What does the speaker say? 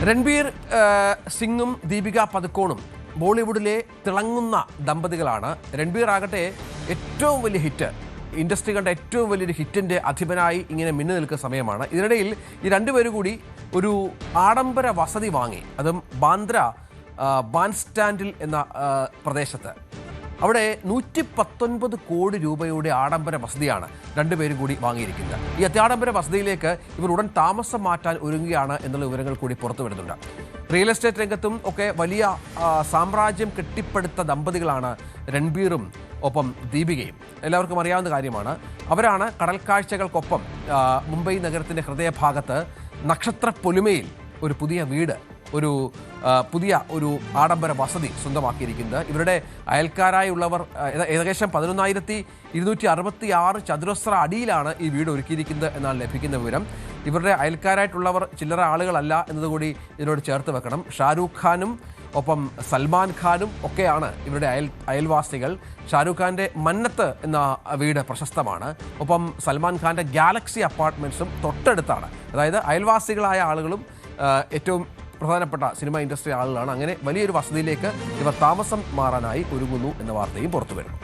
രൺബീർ സിംഗും ദീപിക പദുക്കോണും ബോളിവുഡിലെ തിളങ്ങുന്ന ദമ്പതികളാണ്. രൺബീർ ആകട്ടെ ഏറ്റവും വലിയ ഹിറ്റ്, ഇൻഡസ്ട്രി കണ്ട ഏറ്റവും വലിയൊരു ഹിറ്റിൻ്റെ അധിപനായി ഇങ്ങനെ മിന്നു നിൽക്കുന്ന സമയമാണ്. ഇതിനിടയിൽ ഈ രണ്ടുപേരും കൂടി ഒരു ആഡംബര വസതി വാങ്ങി, അതും ബാന്ദ്ര ബാൻഡ് സ്റ്റാൻഡിൽ എന്ന പ്രദേശത്ത്. അവിടെ 119 കോടി രൂപയുടെ ആഡംബര വസതിയാണ് രണ്ടുപേരും കൂടി വാങ്ങിയിരിക്കുന്നത്. ഈ അത്യാഡംബര വസതിയിലേക്ക് ഇവർ ഉടൻ താമസം മാറ്റാൻ ഒരുങ്ങുകയാണ് എന്നുള്ള വിവരങ്ങൾ കൂടി പുറത്തു വരുന്നുണ്ട്. റിയൽ എസ്റ്റേറ്റ് രംഗത്തും ഒക്കെ വലിയ സാമ്രാജ്യം കെട്ടിപ്പടുത്ത ദമ്പതികളാണ് രൺബീറും ഒപ്പം ദീപികയും. എല്ലാവർക്കും അറിയാവുന്ന കാര്യമാണ്. അവരാണ് കടൽക്കാഴ്ചകൾക്കൊപ്പം മുംബൈ നഗരത്തിൻ്റെ ഹൃദയഭാഗത്ത് നക്ഷത്ര പൊലിമയിൽ ഒരു പുതിയ വീട്, പുതിയ ഒരു ആഡംബര വസതി സ്വന്തമാക്കിയിരിക്കുന്നത്. ഇവരുടെ അയൽക്കാരായുള്ളവർ ഏകദേശം 11,266 ചതുരശ്ര അടിയിലാണ് ഈ വീട് ഒരുക്കിയിരിക്കുന്നത് എന്നാണ് ലഭിക്കുന്ന വിവരം. ഇവരുടെ അയൽക്കാരായിട്ടുള്ളവർ ചില്ലറ ആളുകളല്ല എന്നതുകൂടി ഇതിനോട് ചേർത്ത് വെക്കണം. ഷാരൂഖ് ഖാനും ഒപ്പം സൽമാൻ ഖാനും ഒക്കെയാണ് ഇവരുടെ അയൽവാസികൾ. ഷാരൂഖ് ഖാൻ്റെ മന്നത്ത് എന്ന വീട് പ്രശസ്തമാണ്. ഒപ്പം സൽമാൻ ഖാൻ്റെ ഗാലക്സി അപ്പാർട്ട്മെൻറ്റ്സും തൊട്ടടുത്താണ്. അതായത് അയൽവാസികളായ ആളുകളും ഏറ്റവും പ്രധാനപ്പെട്ട സിനിമ ഇൻഡസ്ട്രി ആളുകളാണ്. അങ്ങനെ വലിയൊരു വസതിയിലേക്ക് ഇവർ താമസം മാറാനായി ഒരുങ്ങുന്നു എന്ന വാർത്തയും പുറത്തു വരുന്നു.